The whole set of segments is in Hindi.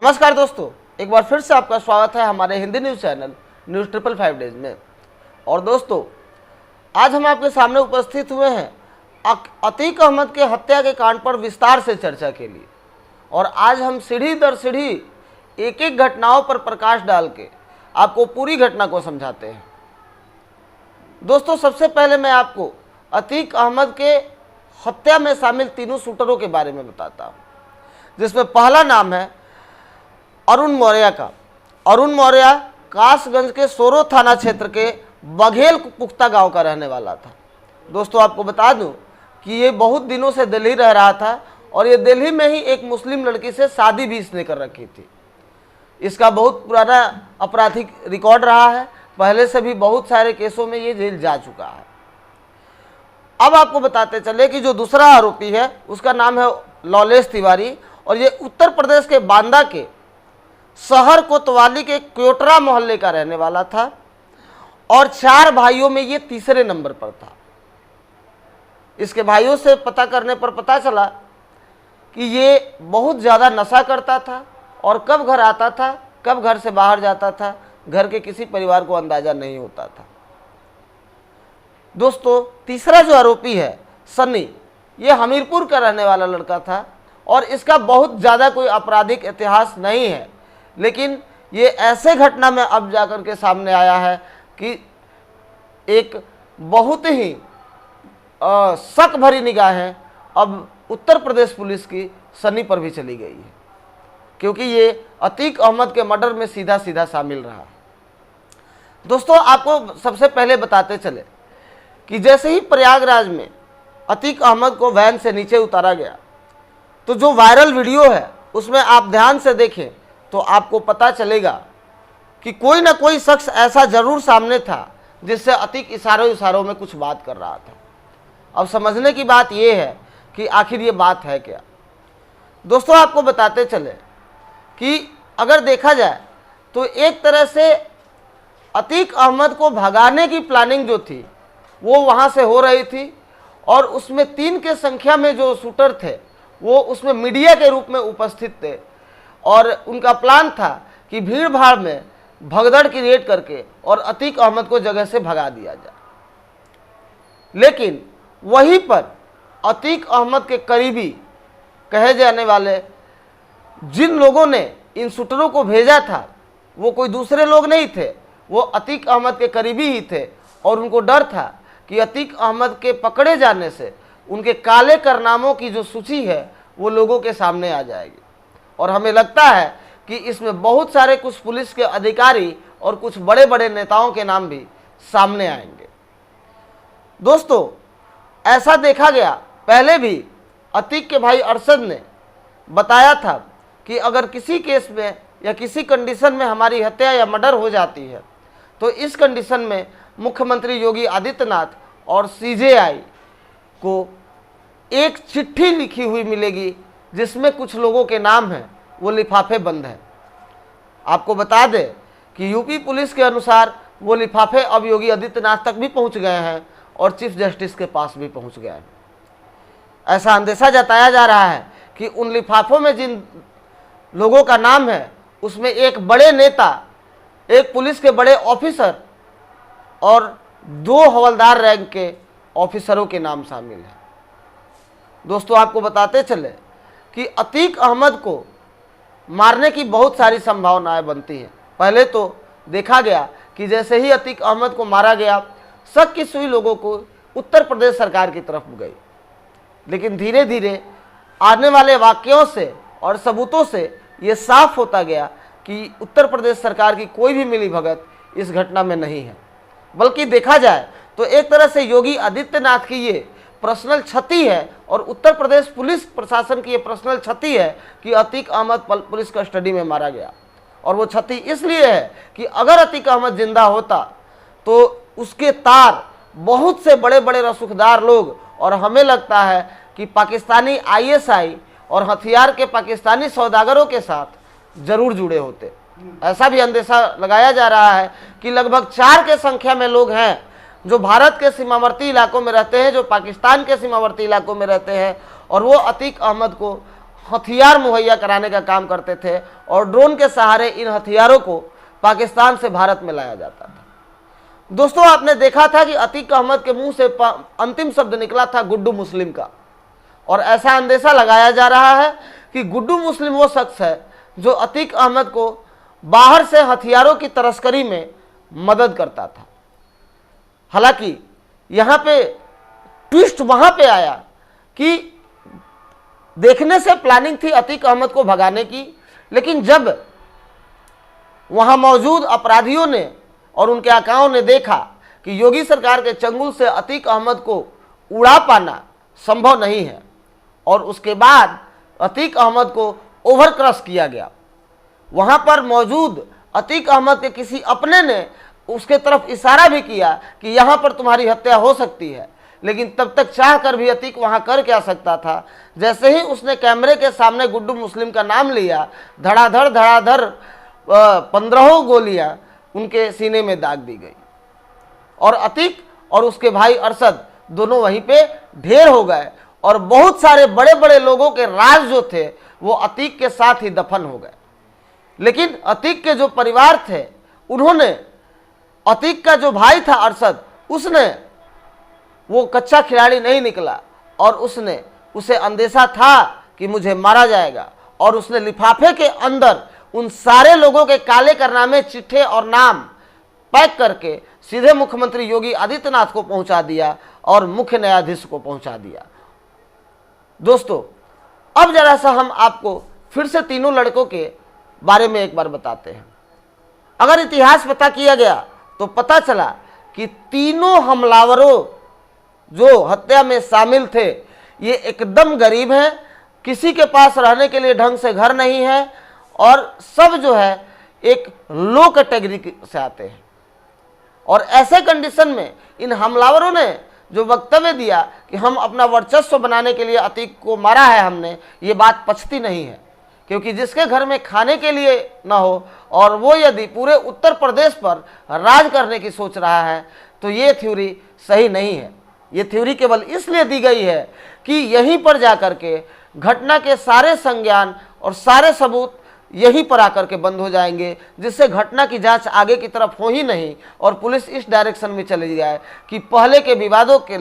नमस्कार दोस्तों, एक बार फिर से आपका स्वागत है हमारे Hindi news channel news 555 days में। और दोस्तों, आज हम आपके सामने उपस्थित हुए हैं अतीक अहमद के हत्या के कांड पर विस्तार से चर्चा के लिए। और आज हम सीढ़ी दर सीढ़ी एक एक घटनाओं पर प्रकाश डाल के आपको पूरी घटना को समझाते हैं। दोस्तों, सबसे पहले मैं आपको अतीक अहमद के हत्या में शामिल तीनों शूटरों के बारे में बताता हूँ, जिसमें पहला नाम है अरुण मौर्य का। अरुण मौर्य कासगंज के सोरो थाना क्षेत्र के बघेल पुख्ता गांव का रहने वाला था। दोस्तों, आपको बता दूं कि ये बहुत दिनों से दिल्ली रह रहा था और ये दिल्ली में ही एक मुस्लिम लड़की से शादी भी इसने कर रखी थी। इसका बहुत पुराना आपराधिक रिकॉर्ड रहा है, पहले से भी बहुत सारे केसों में ये जेल जा चुका है। अब आपको बताते चले कि जो दूसरा आरोपी है उसका नाम है लौलेश तिवारी और ये उत्तर प्रदेश के बांदा के शहर कोतवाली के क्योटरा मोहल्ले का रहने वाला था और 4 भाइयों में ये तीसरे नंबर पर था। इसके भाइयों से पता करने पर पता चला कि ये बहुत ज़्यादा नशा करता था और कब घर आता था, कब घर से बाहर जाता था, घर के किसी परिवार को अंदाज़ा नहीं होता था। दोस्तों, तीसरा जो आरोपी है सन्नी, ये हमीरपुर का रहने वाला लड़का था और इसका बहुत ज़्यादा कोई आपराधिक इतिहास नहीं है, लेकिन ये ऐसे घटना में अब जाकर के सामने आया है कि एक बहुत ही शक भरी निगाहें अब उत्तर प्रदेश पुलिस की सन्नी पर भी चली गई है, क्योंकि ये अतीक अहमद के मर्डर में सीधा सीधा शामिल रहा। दोस्तों, आपको सबसे पहले बताते चले कि जैसे ही प्रयागराज में अतीक अहमद को वैन से नीचे उतारा गया तो जो वायरल वीडियो है उसमें आप ध्यान से देखें तो आपको पता चलेगा कि कोई ना कोई शख्स ऐसा जरूर सामने था जिससे अतीक इशारों में कुछ बात कर रहा था। अब समझने की बात यह है कि आखिर ये बात है क्या। दोस्तों, आपको बताते चले कि अगर देखा जाए तो एक तरह से अतीक अहमद को भगाने की प्लानिंग जो थी वो वहाँ से हो रही थी और उसमें 3 के संख्या में जो शूटर थे वो उसमें मीडिया के रूप में उपस्थित थे और उनका प्लान था कि भीड़ भाड़ में भगदड़ क्रिएट करके और अतीक अहमद को जगह से भगा दिया जाए। लेकिन वहीं पर अतीक अहमद के करीबी कहे जाने वाले जिन लोगों ने इन शूटरों को भेजा था वो कोई दूसरे लोग नहीं थे, वो अतीक अहमद के करीबी ही थे और उनको डर था कि अतीक अहमद के पकड़े जाने से उनके काले कारनामों की जो सूची है वो लोगों के सामने आ जाएगी। और हमें लगता है कि इसमें बहुत सारे कुछ पुलिस के अधिकारी और कुछ बड़े बड़े नेताओं के नाम भी सामने आएंगे। दोस्तों, ऐसा देखा गया, पहले भी अतीक के भाई अरशद ने बताया था कि अगर किसी केस में या किसी कंडीशन में हमारी हत्या या मर्डर हो जाती है तो इस कंडीशन में मुख्यमंत्री योगी आदित्यनाथ और सीजेआई को एक चिट्ठी लिखी हुई मिलेगी जिसमें कुछ लोगों के नाम हैं, वो लिफाफे बंद हैं। आपको बता दें कि यूपी पुलिस के अनुसार वो लिफाफे अब योगी आदित्यनाथ तक भी पहुंच गए हैं और चीफ जस्टिस के पास भी पहुंच गए हैं। ऐसा अंदेशा जताया जा रहा है कि उन लिफाफों में जिन लोगों का नाम है उसमें एक बड़े नेता, एक पुलिस के बड़े ऑफिसर और 2 हवलदार रैंक के ऑफिसरों के नाम शामिल हैं। दोस्तों, आपको बताते चले कि अतीक अहमद को मारने की बहुत सारी संभावनाएं बनती हैं। पहले तो देखा गया कि जैसे ही अतीक अहमद को मारा गया, शक की सुई लोगों को उत्तर प्रदेश सरकार की तरफ गई, लेकिन धीरे धीरे आने वाले वाकयों से और सबूतों से ये साफ होता गया कि उत्तर प्रदेश सरकार की कोई भी मिलीभगत इस घटना में नहीं है, बल्कि देखा जाए तो एक तरह से योगी आदित्यनाथ की ये पर्सनल क्षति है और उत्तर प्रदेश पुलिस प्रशासन की ये पर्सनल क्षति है कि अतीक अहमद पुलिस कस्टडी में मारा गया। और वो क्षति इसलिए है कि अगर अतीक अहमद जिंदा होता तो उसके तार बहुत से बड़े बड़े रसूखदार लोग और हमें लगता है कि पाकिस्तानी आईएसआई और हथियार के पाकिस्तानी सौदागरों के साथ जरूर जुड़े होते। ऐसा भी अंदेशा लगाया जा रहा है कि लगभग 4 के संख्या में लोग हैं जो भारत के सीमावर्ती इलाकों में रहते हैं, जो पाकिस्तान के सीमावर्ती इलाकों में रहते हैं और वो अतीक अहमद को हथियार मुहैया कराने का काम करते थे और ड्रोन के सहारे इन हथियारों को पाकिस्तान से भारत में लाया जाता था। दोस्तों, आपने देखा था कि अतीक अहमद के मुंह से अंतिम शब्द निकला था गुड्डू मुस्लिम का, और ऐसा अंदेशा लगाया जा रहा है कि गुड्डू मुस्लिम वो शख्स है जो अतीक अहमद को बाहर से हथियारों की तस्करी में मदद करता था। हालांकि यहाँ पे ट्विस्ट वहां पे आया कि देखने से प्लानिंग थी अतीक अहमद को भगाने की, लेकिन जब वहां मौजूद अपराधियों ने और उनके आकाओं ने देखा कि योगी सरकार के चंगुल से अतीक अहमद को उड़ा पाना संभव नहीं है, और उसके बाद अतीक अहमद को ओवरक्रॉस किया गया। वहां पर मौजूद अतीक अहमद के किसी अपने ने उसके तरफ इशारा भी किया कि यहां पर तुम्हारी हत्या हो सकती है, लेकिन तब तक चाह कर भी अतीक वहां कर क्या सकता था। जैसे ही उसने कैमरे के सामने गुड्डू मुस्लिम का नाम लिया, धड़ाधड़ धड़ाधड़ 15 गोलियां उनके सीने में दाग दी गई, और अतीक और उसके भाई अरशद दोनों वहीं पे ढेर हो गए, और बहुत सारे बड़े बड़े लोगों के राज जो थे वो अतीक के साथ ही दफन हो गए। लेकिन अतीक के जो परिवार थे, उन्होंने अतीक का जो भाई था अरशद, उसने वो कच्चा खिलाड़ी नहीं निकला, और उसने उसे अंदेशा था कि मुझे मारा जाएगा, और उसने लिफाफे के अंदर उन सारे लोगों के काले कारनामे, चिट्ठे और नाम पैक करके सीधे मुख्यमंत्री योगी आदित्यनाथ को पहुंचा दिया और मुख्य न्यायाधीश को पहुंचा दिया। दोस्तों, अब जरा सा हम आपको फिर से तीनों लड़कों के बारे में एक बार बताते हैं। अगर इतिहास पता किया गया तो पता चला कि तीनों हमलावरों जो हत्या में शामिल थे ये एकदम गरीब हैं, किसी के पास रहने के लिए ढंग से घर नहीं है, और सब जो है एक लो कैटेगरी से आते हैं। और ऐसे कंडीशन में इन हमलावरों ने जो वक्तव्य दिया कि हम अपना वर्चस्व बनाने के लिए अतीक को मारा है हमने, ये बात पचती नहीं है, क्योंकि जिसके घर में खाने के लिए न हो और वो यदि पूरे उत्तर प्रदेश पर राज करने की सोच रहा है तो ये थ्योरी सही नहीं है। ये थ्योरी केवल इसलिए दी गई है कि यहीं पर जाकर के घटना के सारे संज्ञान और सारे सबूत यहीं पर आकर के बंद हो जाएंगे, जिससे घटना की जांच आगे की तरफ हो ही नहीं, और पुलिस इस डायरेक्शन में चली जाए कि पहले के विवादों के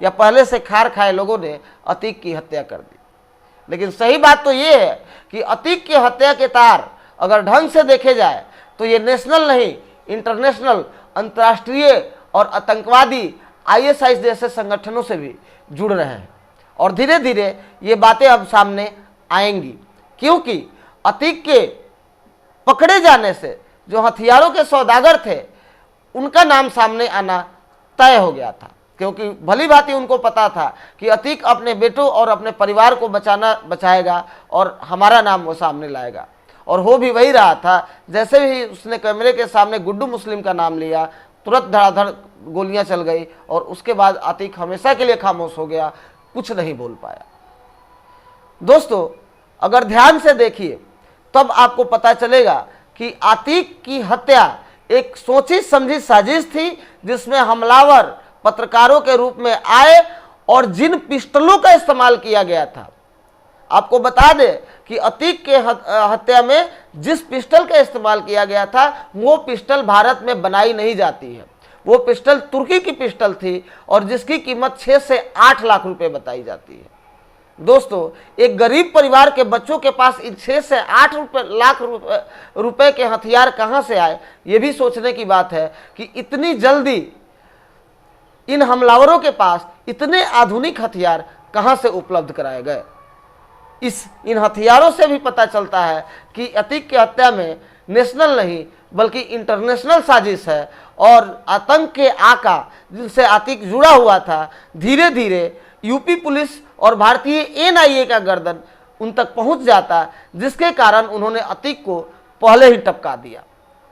या पहले से खार खाए लोगों ने अतीक की हत्या कर दी। लेकिन सही बात तो ये है कि अतीक की हत्या के तार अगर ढंग से देखे जाए तो ये नेशनल नहीं, इंटरनेशनल, अंतर्राष्ट्रीय और आतंकवादी ISI जैसे संगठनों से भी जुड़ रहे हैं, और धीरे धीरे ये बातें अब सामने आएंगी, क्योंकि अतीक के पकड़े जाने से जो हथियारों के सौदागर थे उनका नाम सामने आना तय हो गया था, क्योंकि भली भांति उनको पता था कि अतीक अपने बेटों और अपने परिवार को बचाएगा और हमारा नाम वो सामने लाएगा, और हो भी वही रहा था। जैसे ही उसने कैमरे के सामने गुड्डू मुस्लिम का नाम लिया, तुरंत धड़ाधड़ गोलियां चल गई, और उसके बाद अतीक हमेशा के लिए खामोश हो गया, कुछ नहीं बोल पाया। दोस्तों, अगर ध्यान से देखिए तब आपको पता चलेगा कि अतीक की हत्या एक सोची समझी साजिश थी, जिसमें हमलावर पत्रकारों के रूप में आए और जिन पिस्टलों का इस्तेमाल किया गया था, आपको बता दें कि अतीक के हत्या में जिस पिस्टल का इस्तेमाल किया गया था वो पिस्टल भारत में बनाई नहीं जाती है, वो पिस्टल तुर्की की पिस्टल थी, और जिसकी कीमत 6 से 8 लाख रुपए बताई जाती है। दोस्तों, एक गरीब परिवार के बच्चों के पास इन 6 से 8 लाख रुपए के हथियार कहां से आए, ये भी सोचने की बात है कि इतनी जल्दी इन हमलावरों के पास इतने आधुनिक हथियार कहां से उपलब्ध कराए गए। इन हथियारों से भी पता चलता है कि अतीक की हत्या में नेशनल नहीं बल्कि इंटरनेशनल साजिश है, और आतंक के आका जिनसे अतीक जुड़ा हुआ था, धीरे धीरे यूपी पुलिस और भारतीय NIA का गर्दन उन तक पहुंच जाता, जिसके कारण उन्होंने अतीक को पहले ही टपका दिया।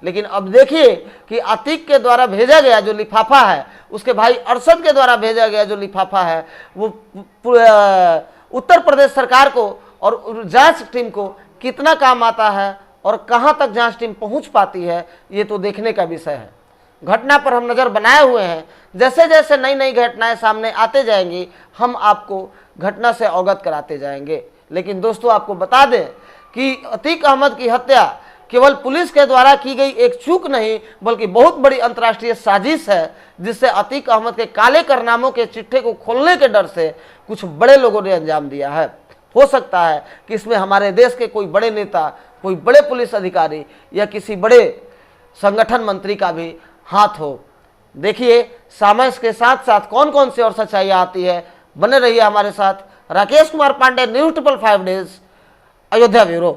लेकिन अब देखिए कि अतीक के द्वारा भेजा गया जो लिफाफा है, उसके भाई अरशद के द्वारा भेजा गया जो लिफाफा है, वो उत्तर प्रदेश सरकार को और जांच टीम को कितना काम आता है और कहां तक जांच टीम पहुंच पाती है, ये तो देखने का विषय है। घटना पर हम नज़र बनाए हुए हैं, जैसे जैसे नई नई घटनाएं सामने आते जाएंगी हम आपको घटना से अवगत कराते जाएंगे। लेकिन दोस्तों आपको बता दें कि अतीक अहमद की हत्या केवल पुलिस के द्वारा की गई एक चूक नहीं बल्कि बहुत बड़ी अंतर्राष्ट्रीय साजिश है, जिससे अतीक अहमद के काले कारनामों के चिट्ठे को खोलने के डर से कुछ बड़े लोगों ने अंजाम दिया है। हो सकता है कि इसमें हमारे देश के कोई बड़े नेता, कोई बड़े पुलिस अधिकारी या किसी बड़े संगठन मंत्री का भी हाथ हो। देखिए समय के साथ साथ कौन कौन सी और सच्चाइयाँ आती है। बने रहिए हमारे साथ। Rakesh Kumar Pandey, news 555 days, Ayodhya bureau.